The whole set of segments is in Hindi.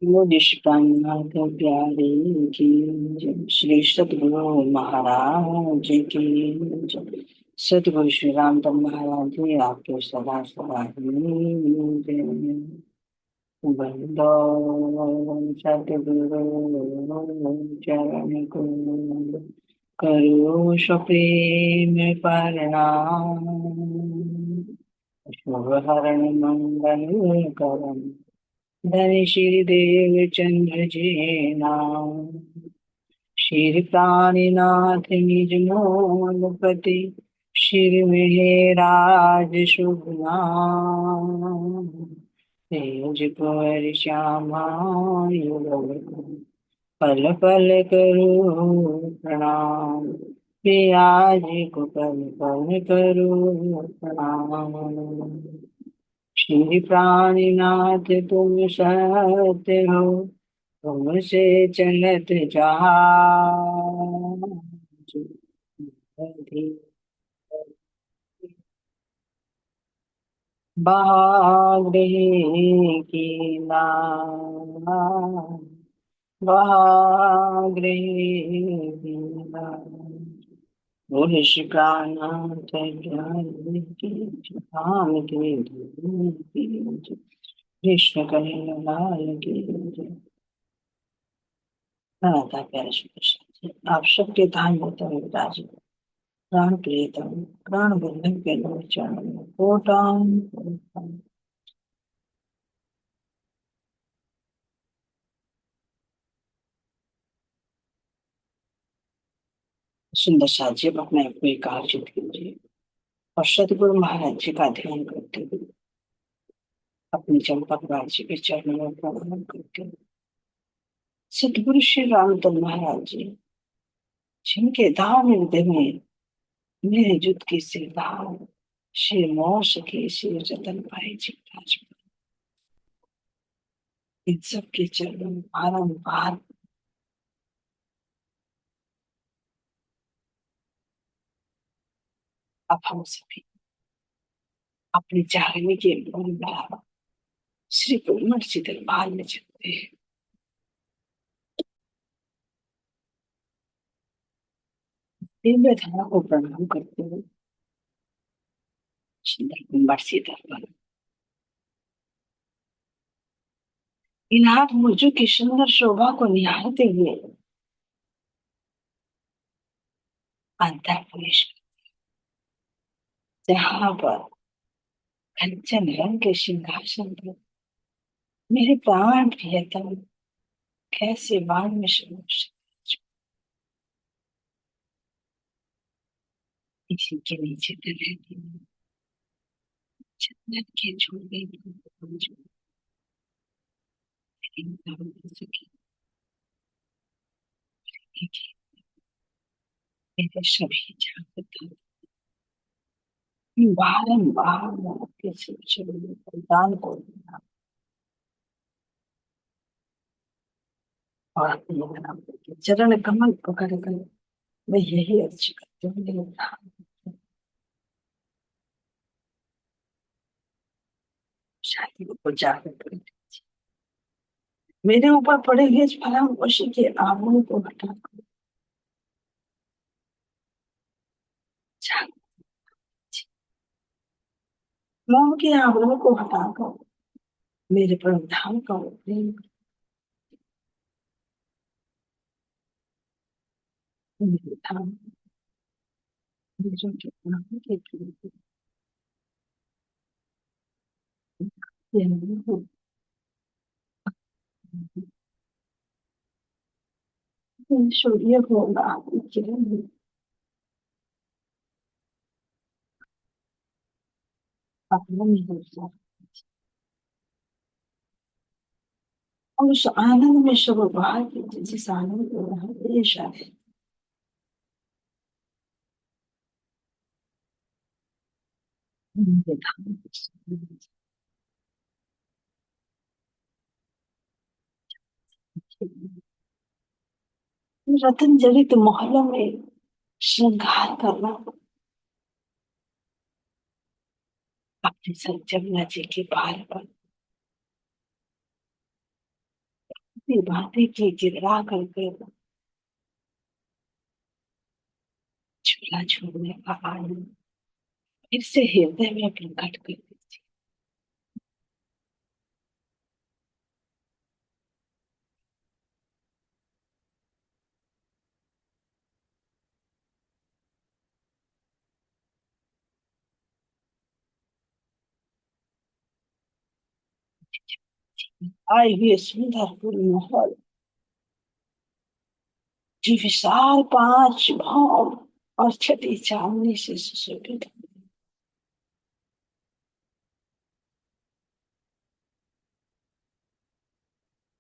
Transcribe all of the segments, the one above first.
वो निष्कामनाथ प्यारे की जय। श्री सतगुरु महाराज की जय। सतगुरु श्री रामचंद्र महाराज जी आपके सदा सदा ही जय। बंदो सतगुरु चरण कमल, करो सप्रेम प्रणाम। शुभ हरण मंगल करम, धन श्री देव चंद्र जी नाम। श्री प्राणीनाथ निज मोलपति, श्री मेहराज शुभ नाम। तेज पर श्यामा युगल, पल पल करो प्रणाम। पियाजी को पल पल करो प्रणाम। श्री प्राणीनाथ तुम सत्य हो, तुमसे चलत जहाज। बहाग्रही की नाम, बहाग्रही की नाम। बुलिश प्राणात ज्ञान की धाम के धूम की जय। कृष्ण कन्हैया लाल की जय। था प्यारे श्री कृष्ण जी, आप सबके धाम होते हुए विराजित, प्राण प्रियतम, प्राण बंधन के लोग चरणों में कोटान कोटान। सुंदर साजी अब अपने आप को एकाग्रचित कीजिए और सतगुरु महाराज जी का ध्यान करते हुए अपनी चंपक राज्य के चरणों में प्रणाम करते हुए सतगुरु श्री रामचंद्र महाराज जी, जिनके धाम हृदय में मेरे जुट की सिरदार श्री मौस के श्री रतन भाई जी विराजमान, इन सब के चरणों में बारंबार अब हम सभी अपने जागने के मन बढ़ावा श्री गुरुमठ जी दरबार में चलते हैं। दिव्य धारा को प्रणाम करते हुए सुंदर गुरुमठ जी दरबार, इन आठ मुर्जों की सुंदर शोभा को निहारते हुए अंतर प्रवेश, जहाँ पर कंचन रंग के सिंहासन पर मेरे प्राण प्रियतम कैसे बाण में सरोज, इसी के नीचे रहती हूँ जन्नत के झूले में जो इंसान हो सके। मेरे सभी जागृत बारंबार मैं आपके शिक्षण में प्रदान को देना और अपने नाम के चरण कमल पकड़ कर मैं यही अर्ज करती हूँ, मेरे धाम शादी को जागृत कर दीजिए। मेरे ऊपर पड़े हुए इस फरामोशी के आवरण को हटाकर जागृत कीजिए। मोह के आवरणों को हटाकर मेरे परम धाम का प्रेम, मेरे धाम मेरे के नाम के प्रेम ये नहीं हो। सूर्य होगा किरण अपना नहीं होता और उस आनंद में सब भाग्य जिस आनंद हो रहा है ये शायद मेरे धाम रतन जड़ित मोहल्लों में श्रृंगार करना अपने सर जमुना जी के पार पर भांति की गिरा करके झूला झूलने का आनंद फिर से हृदय में प्रकट कर दीजिए। आए हुए सुंदर माहौल जो विशाल पांच भाव और छठी चांदनी से सुशोभित,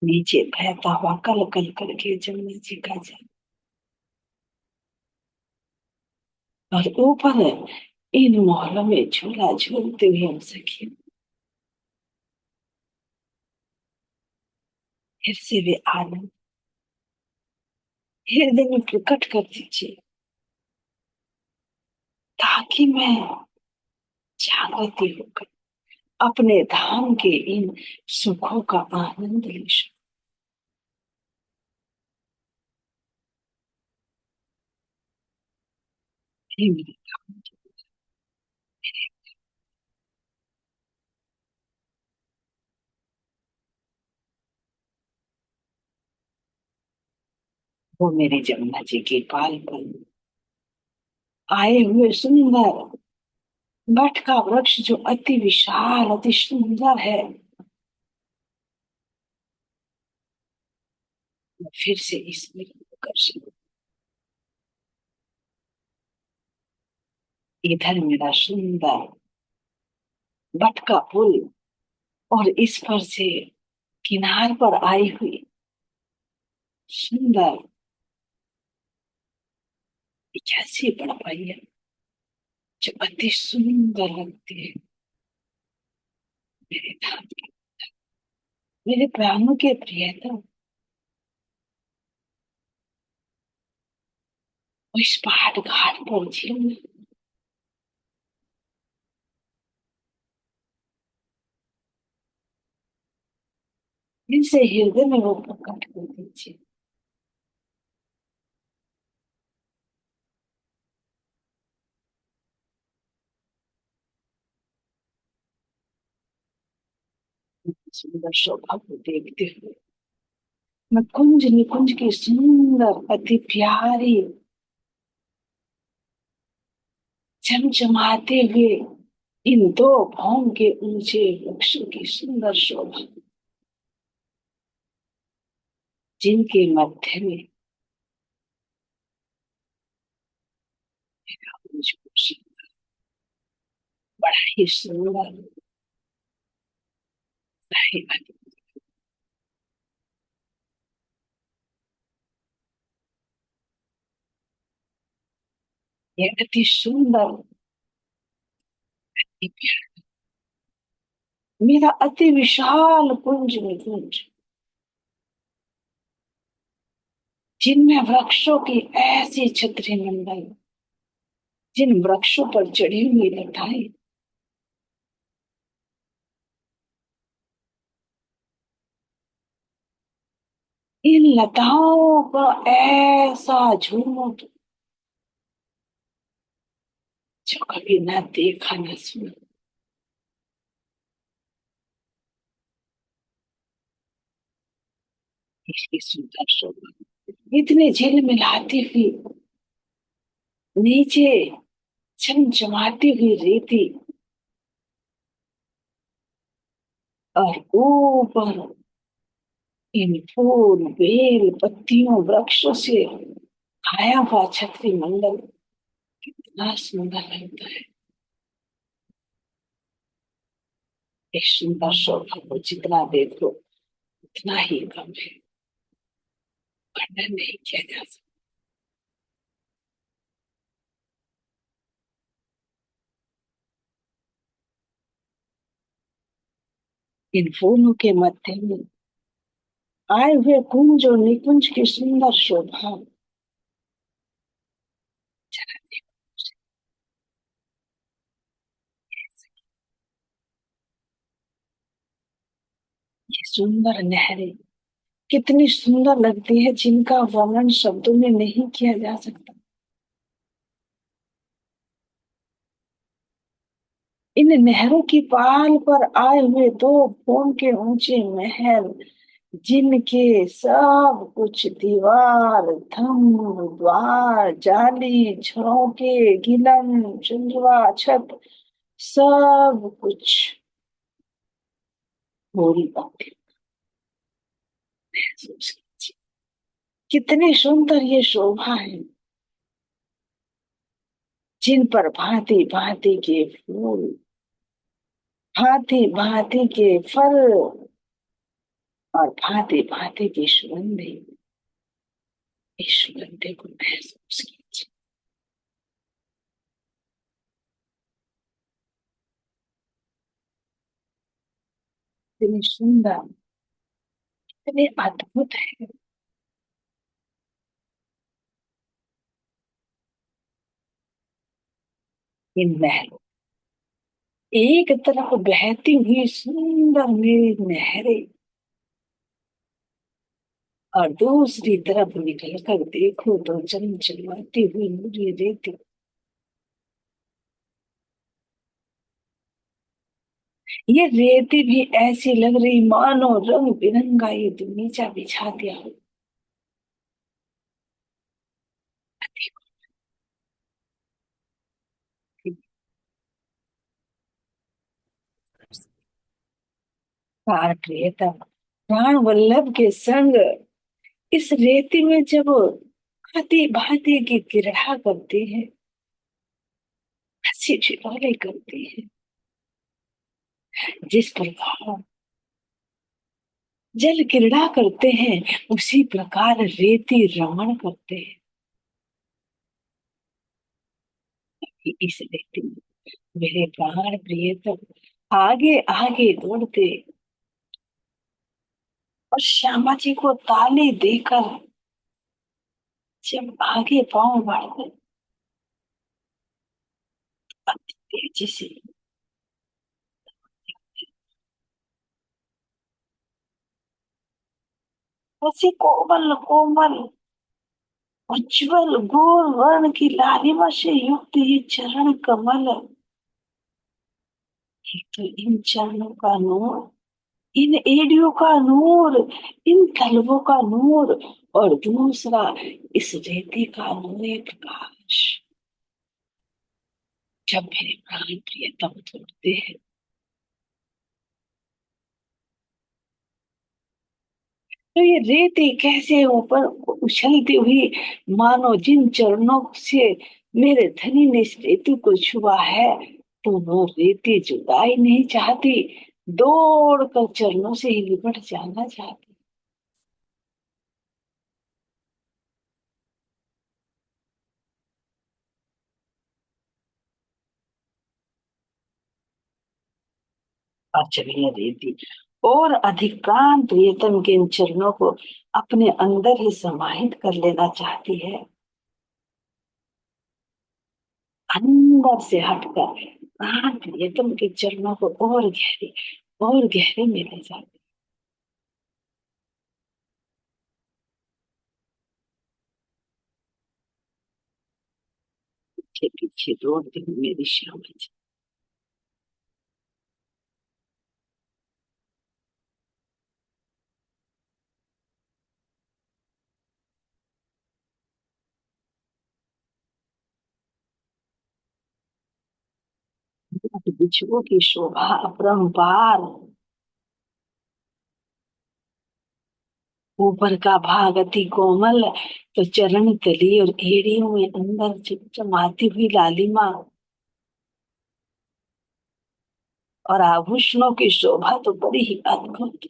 नीचे बहता हुआ कल कल करके जमुना जी का जल, और ऊपर इन मोहल्लों में झूला झूलते हुए हम सखी फिर से वे आनंद हृदय में प्रकट कर दीजिए, ताकि मैं जागृति होकर अपने धाम के इन सुखों का आनंद ले सकूं। हे मेरे धाम, वो मेरी जमुना जी के पाल पर आए हुए सुंदर बट का वृक्ष जो अति विशाल अति सुंदर है, फिर से इसमें आकर्षण, इधर मेरा सुंदर बट का पुल और इस पर से किनार पर आई हुई सुंदर एक ऐसी बड़पैया जो अति सुंदर लगती है। मेरे धाम की, मेरे प्राणों के प्रियतम, इस पहाड़ घाट पर झील इनसे हृदय में वो प्रकट कर दीजिए। सुंदर शोभा को देखते हुए मैं कुंज निकुंज की सुंदर अति प्यारी चमचमाते हुए इन दो भौम के ऊंचे वृक्षों की सुंदर शोभा, जिनके मध्य में मुझको बड़ा ही सुंदर है। ये अति सुंदर मेरा अति विशाल कुंज निकुंज, जिनमें वृक्षों की ऐसी छतरी मंडल, जिन वृक्षों पर चढ़ी हुई लताएं, इन लताओं का ऐसा झूम जो कभी ना देखा ना सुना। इसकी सुंदर शोभा इतने झिलमिलाती हुई नीचे चमचमाती हुई रेती और ऊपर इन फूल बेल पत्तियों वृक्षों से छाया हुआ छतरी मंडल कितना सुंदर लगता है। एक सुंदर शोभा को जितना देखो उतना ही कम है, वर्णन नहीं किया जा सकता। इन फूलों के मध्य में आए हुए कुंज और निकुंज की सुंदर शोभा, जरा देखो, ये सुंदर नहरें कितनी सुंदर लगती है, जिनका वर्णन शब्दों में नहीं किया जा सकता। इन नहरों की पाल पर आए हुए दो भूम के ऊंचे महल, जिनके सब कुछ दीवार, थंभ, द्वार, जाली, झरोके, गिलम, चंद्रवा, छत, सब कुछ पूरी बातें महसूस कीजिए। कितनी सुंदर ये शोभा है, जिन पर भांति भांति के फूल, भांति भांति के फल और भांति भांति की सुगंधे, इस सुगंधे को महसूस कीजिए। इतनी सुंदर, इतने अद्भुत है ये महल। एक तरफ बहती हुई सुंदर मेरी नहरें, और दूसरी तरफ निकल कर देखो तो चमचमाती हुई मुझे रेती। ये रेती भी ऐसी लग रही मानो रंग बिरंगा ये नीचा बिछा दिया हो। प्राण प्रियतम, प्राण वल्लभ के संग इस रेती में जब भांति भांति की क्रीड़ा करते हैं, हंसी ठिठोले करते हैं, जिस प्रकार जल क्रीड़ा करते हैं उसी प्रकार रेती रमण करते हैं। कि इस रेती में मेरे प्राण प्रियतम आगे आगे दौड़ते और श्यामा जी को ताली देकर जब आगे पांव बढ़ते तेजी से, ऐसे कोमल कोमल उज्जवल गोर वर्ण की लालिमा से युक्त ये चरण कमल, एक तो इन चरणों का नूर, इन एड़ियों का नूर, इन तलवों का नूर, और दूसरा इस रेती का नूर प्रकाश। जब मेरे प्राण प्रियतम छोड़ते हैं तो ये रेती कैसे ऊपर उछलती हुई, मानो जिन चरणों से मेरे धनी ने इस रेती को छुआ है, तो वो रेती जुदाई नहीं चाहती, दौड़ कर चरणों से ही लिपट जाना चाहती। और जब ये रेती और अधिक प्राण प्रियतम के इन चरणों को अपने अंदर ही समाहित कर लेना चाहती है, अंदर से हटकर प्राण प्रियतम के चरणों को और गहरे में ले जाती। पीछे पीछे दौड़ती हूँ मेरी श्यामा जी, बिच्छुओं की शोभा अपरंपार, ऊपर का भाग अति कोमल, तो चरण तली और एड़ियों में अंदर चमचमाती हुई लालिमा, और आभूषणों की शोभा तो बड़ी ही अद्भुत,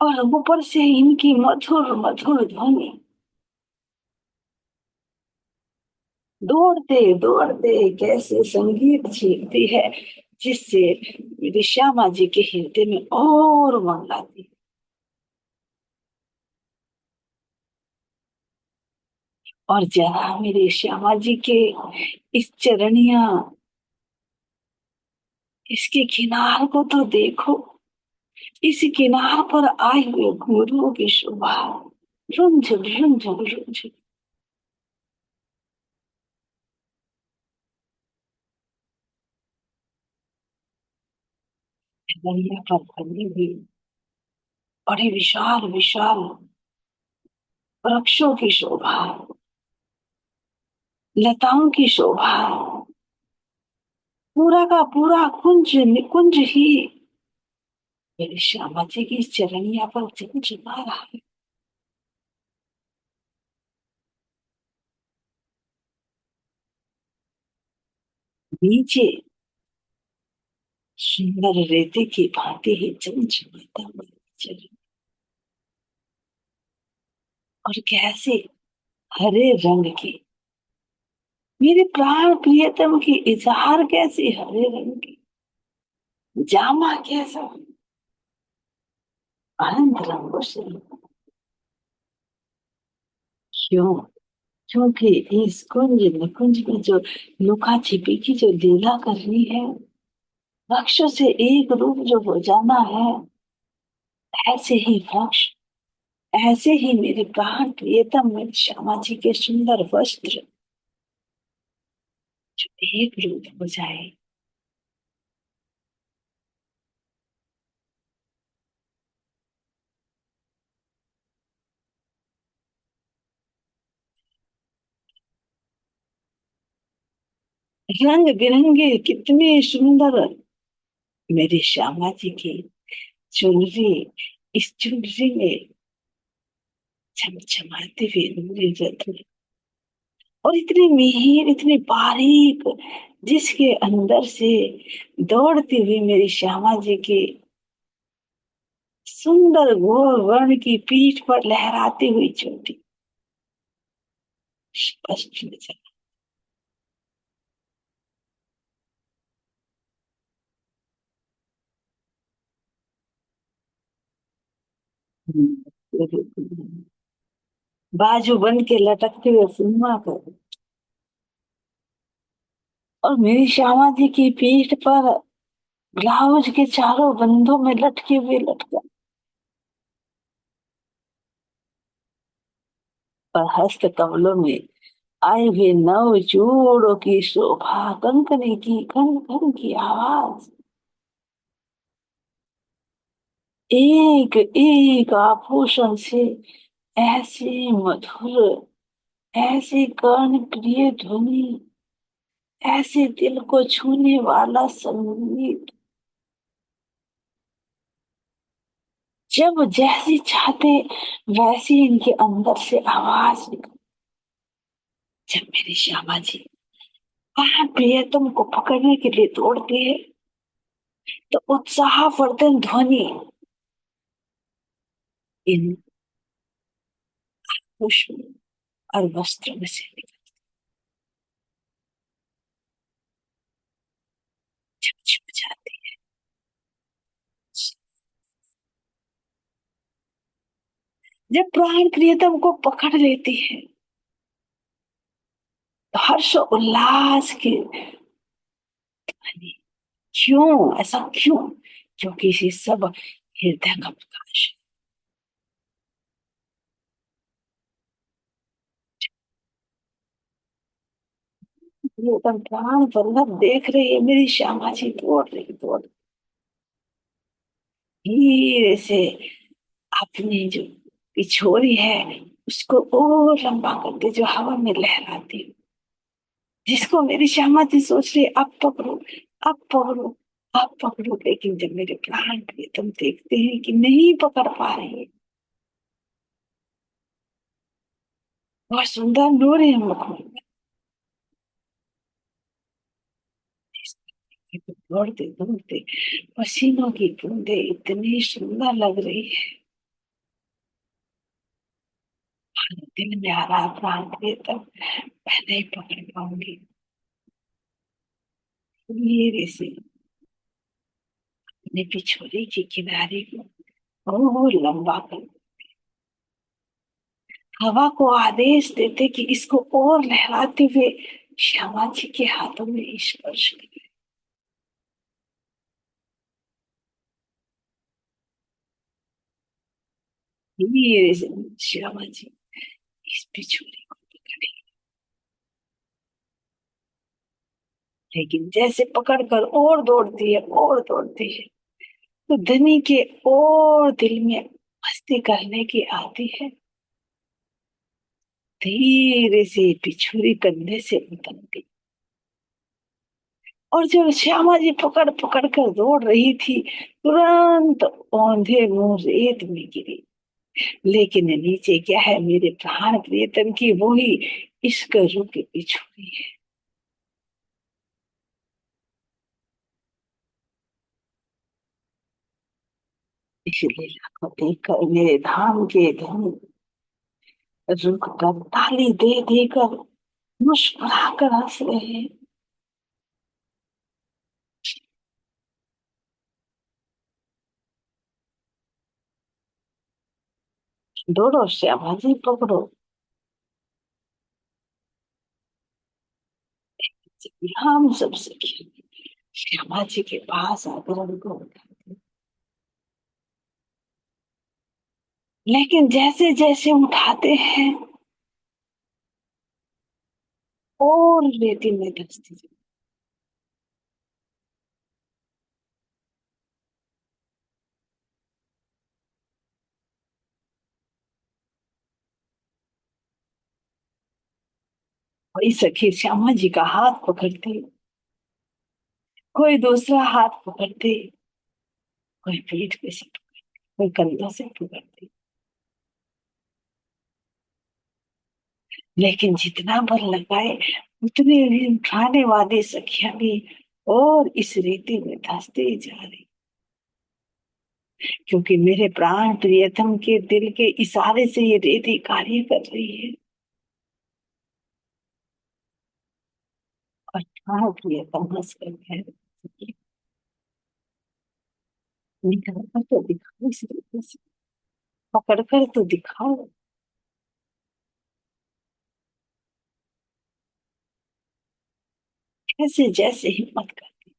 और ऊपर से इनकी मधुर मधुर ध्वनि, दौड़ते दौड़ते कैसे संगीत छीनती है, जिससे मेरी श्यामा जी के हृदय में और उमंग आती है। और जरा मेरी श्यामा जी के इस चरणिया, इसके किनार को तो देखो, इस किनार पर आए हुए गुरुओं की शोभा रुंझुन रुंझुन रुंझुन। दुनिया पर फैली हुई बड़े विशाल विशाल वृक्षों की शोभा, लताओं की शोभा, पूरा का पूरा कुंज निकुंज ही मेरी श्यामा जी की चरणिया पर चिमचिमा रहा है। नीचे सुंदर रेते की भांति ही चमचमाता हुआ चरण, और कैसे हरे रंग की मेरे प्राण प्रियतम की इजहार कैसी हरे रंग की जामा कैसा अनंत रंगों से। क्यों? क्योंकि इस कुंज निकुंज में जो लुका छिपी की जो लीला करनी है, वृक्षों से एक रूप जो हो जाना है, ऐसे ही वृक्ष, ऐसे ही मेरे प्राण प्रियतम मेरे श्यामा जी के सुंदर वस्त्र जो एक रूप हो जाए। रंग बिरंगे कितने सुंदर मेरी श्यामा जी की चुनरी, इस चुनरी में चमचमाते हुए नूरी रत्न, और इतनी मिहिर इतनी बारीक, जिसके अंदर से दौड़ती हुई मेरी श्यामा जी की सुंदर घोर वर्ण की पीठ पर लहराती हुई चोटी स्पष्ट नजर। बाजू बन के लटकते हुए सुनमा कर, और मेरी श्यामा जी की पीठ पर ब्लाउज के चारों बंधों में लटके हुए लटका, और हस्त कमलों में आए हुए नव जोड़ों की शोभा, कंकने की खन खन की आवाज, एक एक आभूषण से ऐसी मधुर, ऐसी कर्ण प्रिय ध्वनि, ऐसे दिल को छूने वाला संगीत, जब जैसी चाहते वैसी इनके अंदर से आवाज निकल। जब मेरी श्यामा जी वहां प्रियतम को पकड़ने के लिए दौड़ते हैं, तो उत्साहवर्धन ध्वनि इन पुष्प और वस्त्रों में से निकल छुप जाती है। जब प्राण प्रियतम को पकड़ लेती है, तो हर्ष उल्लास की ध्वनि, क्यों ऐसा क्यों? क्योंकि ये सब हृदय का प्रकाश है। प्रियतम प्राण वल्लभ देख रही है, मेरी श्यामा जी दौड़ रही दौड़, धीरे से अपनी जो पिछोरी है उसको और लंबा करके जो हवा में लहराती हूँ, जिसको मेरी श्यामा जी सोच रही अब पकड़ो, अब पकड़ो, अब पकड़ो, लेकिन जब मेरे प्राण प्रियतम देखते हैं कि नहीं पकड़ पा रहे, बहुत सुंदर नूर है मुख में, दौड़ते दौड़ते पसीनों की बूंदे इतनी सुंदर लग रही है, दिल में आ रहा प्राण प्रियतम पहले ही पकड़ पाऊंगी। धीरे से अपने पिछोरे की किनारे को और लंबा कर हवा को आदेश देते कि इसको और लहराते हुए श्यामा जी के हाथों में स्पर्श करे। धीरे से श्यामा जी इस बिछुए को पकड़े, लेकिन जैसे पकड़कर और दौड़ती है और दौड़ती है, तो धनी के और दिल में मस्ती करने की आती है। धीरे से बिछुरी कंधे से उतर गई, और जब श्यामा जी पकड़ पकड़ कर दौड़ रही थी, तुरंत औंधे मुंह रेत में गिरी। लेकिन नीचे क्या है, मेरे प्राण प्रियतम की वो ही इश्क रूप बिछुड़ी है। इस लीला को देखकर मेरे धाम के धन रुक कर ताली दे देकर मुस्कुरा कर हंस रहे हैं। दौड़ो श्यामा जी पकड़ो। हम सब सखी श्यामा जी के पास आकर उनको उठाते, लेकिन जैसे जैसे उठाते हैं और रेती में धंसती जाती। कोई सखी श्यामा जी का हाथ पकड़ती, कोई दूसरा हाथ पकड़ती, कोई पीठ पे से, कोई कंधों से पकड़ती। लेकिन जितना बल लगाए उतने ही उठाने वाली सखियां भी और इस रेती में धंसती ही जा रही, क्योंकि मेरे प्राण प्रियतम के दिल के इशारे से ये रेती कार्य कर रही है। और प्राण प्रियतम हंस कर कह रहे, निकाल कर तो दिखाओ इस रेती से, पकड़ कर तो दिखाओ। ऐसे जैसे हिम्मत कर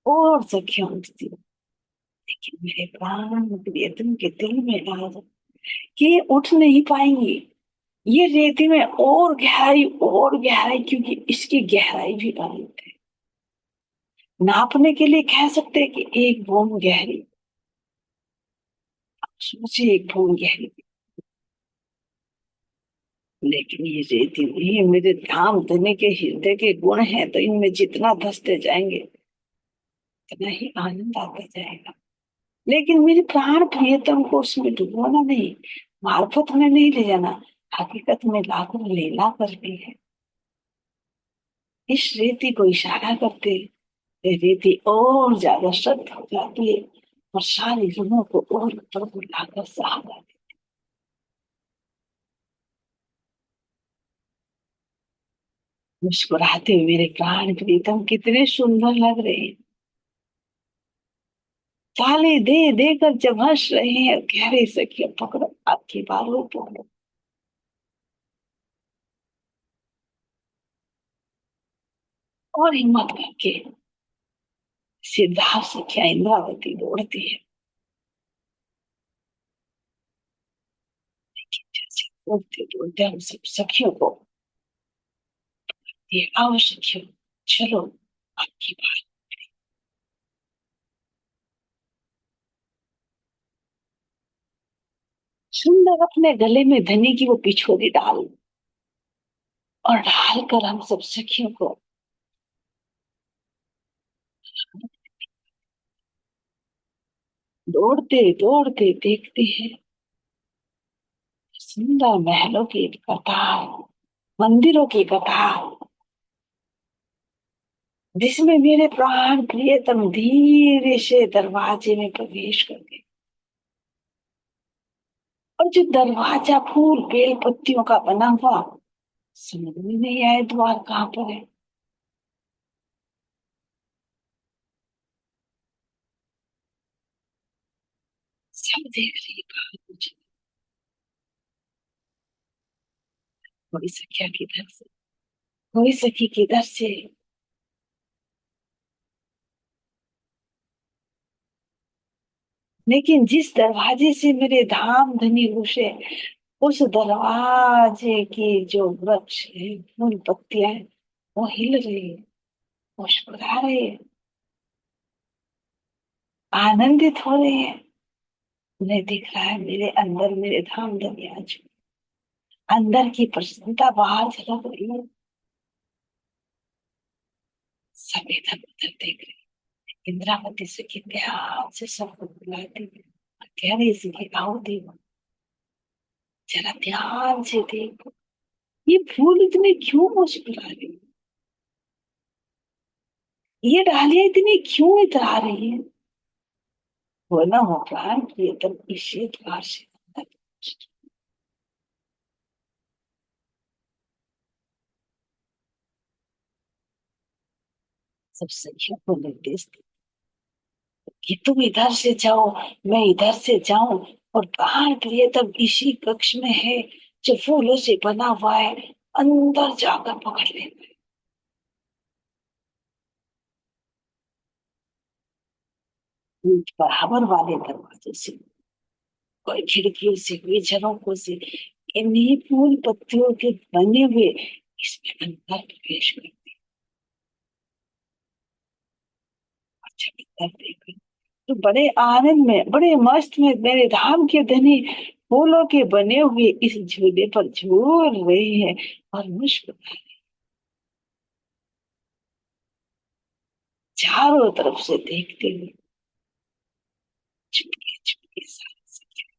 और सखियां उठती, लेकिन मेरे प्राण प्रियतम के दिल में डाल कि ये उठ नहीं पाएंगे। ये रेती में और गहराई, क्योंकि इसकी गहराई भी अनंत है। नापने के लिए कह सकते हैं कि एक बूंद गहरी, सोचिए एक बूंद गहरी। लेकिन ये रेती नहीं, मेरे धाम धने के हृदय के गुण हैं, तो इनमें जितना धंसते जाएंगे उतना ही आनंद आता जाएगा। लेकिन मेरे प्राण प्रियतम को उसमें डुबोना नहीं, मार्फत में नहीं ले जाना, हकीकत में लाकर लीला करनी है। इस रेती को इशारा करते रेती और ज्यादा शुद्ध हो जाती है, और सारी रूहों को और ऊपर को लाकर सहारा देती। मुस्कुराते हुए मेरे प्राण प्रीतम कितने सुंदर लग रहे हैं। ताले दे देकर जब हंस रहे हैं, कह रहे सखिया पकड़ो, आपकी बालों पकड़ो। और हिम्मत करके सिद्धार्थ सखिया इंद्रावती दौड़ती है। जैसे दौड़ते दौड़ते हम सब सखियों को, ये आओ सखियों, चलो आपकी बात। सुंदर अपने गले में धनी की वो पिछोरी डाल, और ढालकर हम सब सखियों को दौड़ते दौड़ते देखते हैं। सुंदर महलों की एक कतार, मंदिरों की कतार, जिसमें मेरे प्राण प्रियतम धीरे से दरवाजे में प्रवेश कर गए। और जो दरवाजा फूल बेल पत्तियों का बना हुआ, समझ में नहीं आए द्वार कहाँ पर है। सब देख रही, कहा मुझे कोई सखिया किधर से, कोई सखी किधर से। लेकिन जिस दरवाजे से मेरे धाम धनी घुसे, उस दरवाजे की जो वृक्ष है, फूल पत्तियां हैं, वो हिल रही है, मुस्कुरा रही है, आनंदित हो रही है। उन्हें दिख रहा है मेरे अंदर मेरे धाम धनी आज अंदर की प्रसन्नता बाहर झलक रही है। सब इधर उधर देख रहे। इंद्रावती से के ध्यान से सबको बुलाती है, गहरे से कि आओ देखो, जरा ध्यान से देखो, ये फूल इतने क्यों मुस्कुरा रही है, ये डालियां इतनी क्यों इतरा रही है। वो ना हो प्राण प्रियतम इसी द्वार से अंदर पहुंचे। सब सखियों को निर्देश दे कि तुम इधर से जाओ, मैं इधर से जाऊं, और प्राण प्रियतम इसी कक्ष में है जो फूलों से बना हुआ है, अंदर जाकर पकड़ ले। बराबर वाले दरवाजे से, कोई खिड़कियों से, कोई झरोकों से, इन्हीं फूल पत्तियों के बने हुए इसमें अंदर प्रवेश करते। और जब अंदर देखो तो बड़े आनंद में, बड़े मस्त में मेरे धाम के धनी फूलों के बने हुए इस झूले पर झूल रही है और मुस्कुरा, चारों तरफ से देखते हुए चुपके चुपके सारे सखियां।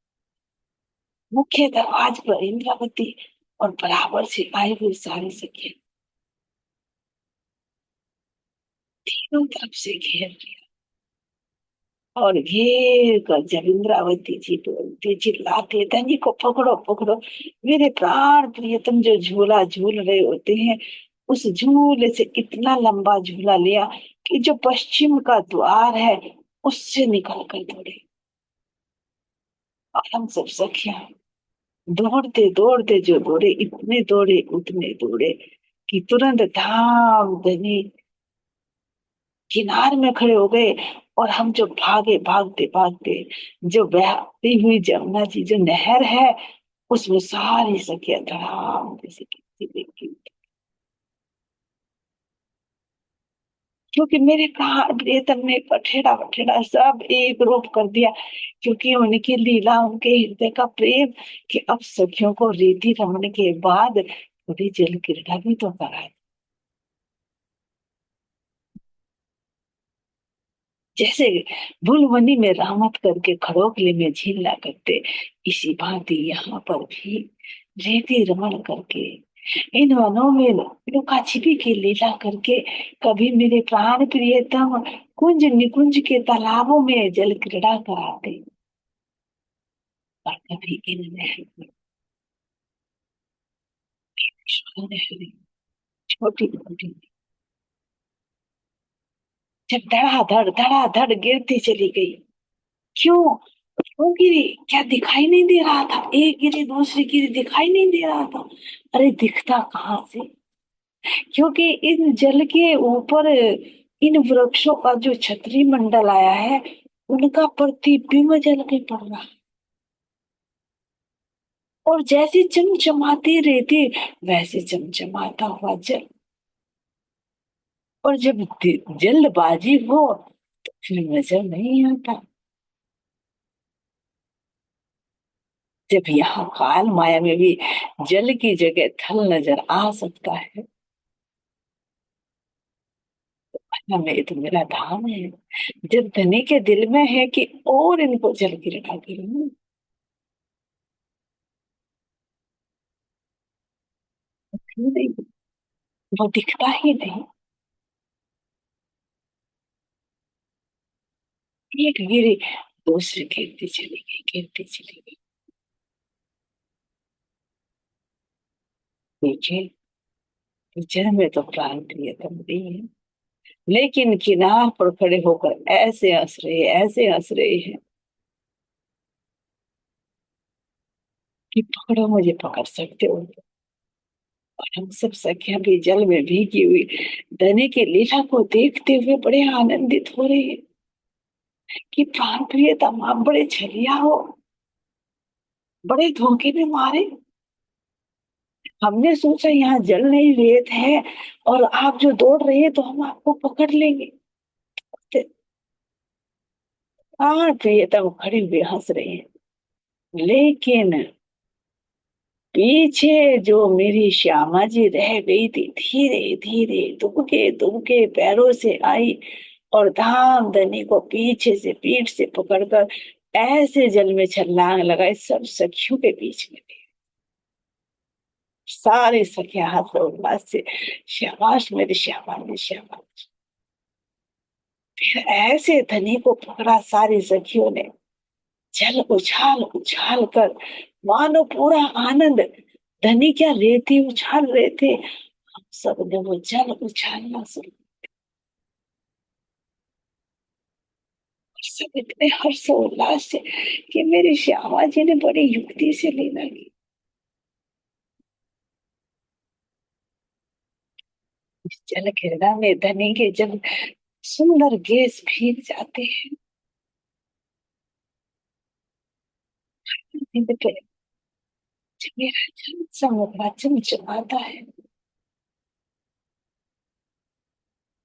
मुख्य दरवाजे पर इंद्रावती और बराबर से आई हुई सारी सखियां तीनों तरफ से घेर लिया। और घेर कर जब इंद्रावती जी बोलती चिल्लाते, धनी को पकड़ो पकड़ो, मेरे प्राण प्रियतम जो झूला झूल रहे होते हैं, उस झूले से इतना लंबा झूला लिया कि जो पश्चिम का द्वार है उससे निकल कर दौड़े। और हम सब सखियां दौड़ते दौड़ते जो दौड़े, इतने दौड़े उतने दौड़े कि तुरंत धाम धनी किनार में खड़े हो गए। और हम जो भागे, भागते भागते जो बहती हुई जमुना जी जो नहर है, उसमें सारी सखियां धड़ाम जैसे गिरती देखी। क्योंकि मेरे प्राण प्रियतम ने पठेड़ा वठेड़ा सब एक रूप कर दिया, क्योंकि उनकी लीला, उनके हृदय का प्रेम, कि अब सखियों को रीति रमन के बाद थोड़ी जल क्रीड़ा भी तो करा। जैसे भूलवनी में रहमत करके खड़ोगली में झील ना करते, इसी भांति यहाँ पर भी रेती रमन करके, इन वनों में लुका छिपी की लीला करके, कभी मेरे प्राण प्रियतम कुंज निकुंज के तालाबों में जल क्रीड़ा कराते, और कभी इन नहर में, नहरें छोटी छोटी जब धड़ाधड़ गिरती चली गई। क्यों क्यों गिरी, क्या दिखाई नहीं दे रहा था, एक गिरी दूसरी गिरी दिखाई नहीं दे रहा था। अरे दिखता कहाँ से, क्योंकि इन जल के ऊपर इन वृक्षों का जो छतरी मंडल आया है, उनका प्रतिबिंब जल के पड़ रहा है। और जैसे चमचमाती रेती वैसे चमचमाता हुआ जल। और जब जल्दबाजी हो तो फिर नजर नहीं आता। जब यहाँ काल माया में भी जल की जगह थल नजर आ सकता है, हमें तो मेरा धाम है। जब धनी के दिल में है कि और इनको जल की रखा करूं, क्यों नहीं, वो दिखता ही नहीं। एक गिरी दूसरी गिरती चली गई, गिरती चली गई। देखिए, पिक्चर में तो प्राण प्रियतम नहीं है, लेकिन किनार पर खड़े होकर ऐसे हंस रहे, ऐसे हंस रहे हैं कि पकड़ो मुझे पकड़ सकते हो। और हम सब सखियां भी जल में भीगी हुई धनी की लीला को देखते हुए बड़े आनंदित हो रहे हैं। कि प्राण प्रियतम आप बड़े छलिया हो, बड़े धोखे में मारे। हमने सोचा यहाँ जल नहीं रेत है और आप जो दौड़ रहे हैं तो हम आपको पकड़ लेंगे। तो प्राण प्रियतम खड़े हुए हंस रहे हैं, लेकिन पीछे जो मेरी श्यामा जी रह गई थी, धीरे धीरे दुबके दुबके पैरों से आई और धाम धनी को पीछे से पीठ से पकड़कर ऐसे जल में छलांग लगाई, सब सखियों के बीच में थी। सारे सखियां हर्षोल्लास से शाबाश मेरी श्यामा मेरी श्यामा। फिर ऐसे धनी को पकड़ा सारी सखियों ने, जल उछाल उछाल कर, मानो पूरा आनंद। धनी क्या रेती उछाल रहे थे, हम सब ने वो जल उछालना शुरू। सब इतने हर्षोल्लास से कि मेरी श्यामा जी ने बड़ी युक्ति से लीला की। इस जल क्रीड़ा में धनी के जब सुंदर केश भीग जाते हैं, नींद पे जब मेरा जल समुद्र चमचमाता है,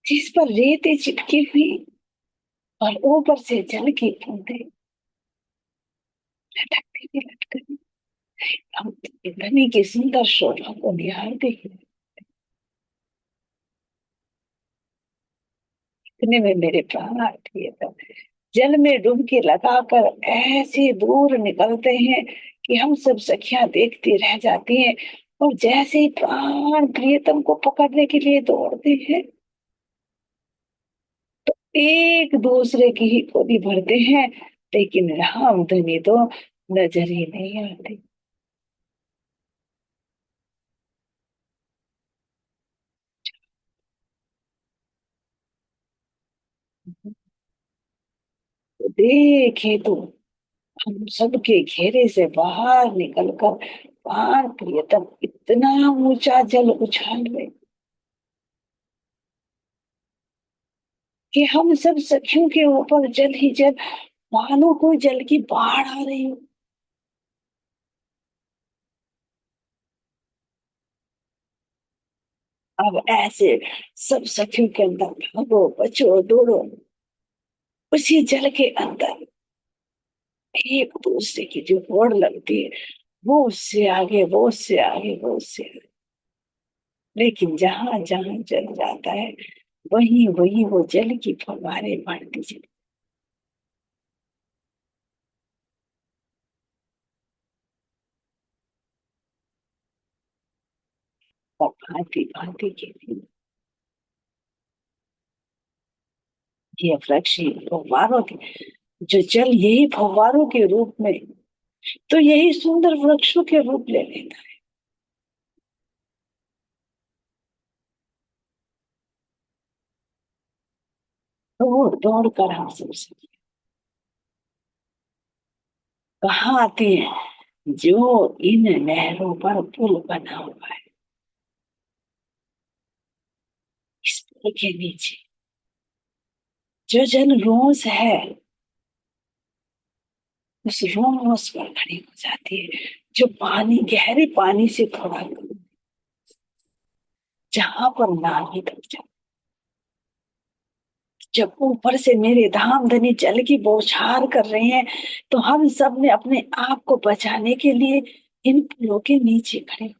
जिस पर रेते चिपकी हुई और ऊपर से जल की बूंदे लटकती भी लटकती, हम धनी की सुंदर शोभा को निहारते ही इतने में मेरे प्राण आते हैं। जल में डुबकी लगाकर ऐसे दूर निकलते हैं कि हम सब सखियां देखती रह जाती हैं, और जैसे ही प्राण प्रियतम को पकड़ने के लिए दौड़ते हैं, एक दूसरे की ही गोदी भरते हैं, लेकिन राम धनी तो नजर ही नहीं आती। तो देखे तो हम सबके घेरे से बाहर निकलकर प्राण प्रियतम इतना ऊंचा जल उछाल रहे कि हम सब सखियों के ऊपर जल ही जल, मानो कोई जल की बाढ़ आ रही हो। अब ऐसे सब सखियों के अंदर भागो बचो दौड़ो, उसी जल के अंदर एक दूसरे की जो होड़ लगती है, वो उससे आगे वो उससे आगे वो उससे आगे। लेकिन जहां जहां जल जाता है, वहीं वहीं वो जल की फव्वारें बढ़ती चली और भांति भांति के भी ये वृक्ष ही फव्वारों के, जो जल यही फव्वारों के रूप में, तो यही सुंदर वृक्षों के रूप ले लेता है। तो वो दौड़ कर हम सबसे कहाँ आती है, जो इन नहरों पर पुल बना हुआ है, इस पुल के नीचे जो जल रोस है, उस रोस पर खड़ी हो जाती है, जो पानी गहरे पानी से थोड़ा दूर, जहां पर नाव ही तक जाती। जब ऊपर से मेरे धाम धनी जल की बौछार कर रहे हैं, तो हम सब ने अपने आप को बचाने के लिए इन पुलों के नीचे खड़े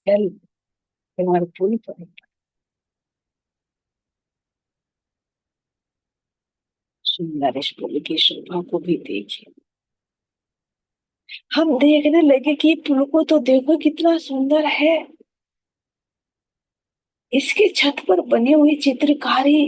जल हमारे पुल पर सुंदर इस पुल की शोभा को भी देखिए। हम देखने लगे कि पुल को तो देखो कितना सुंदर है, इसके छत पर बनी हुई चित्रकारी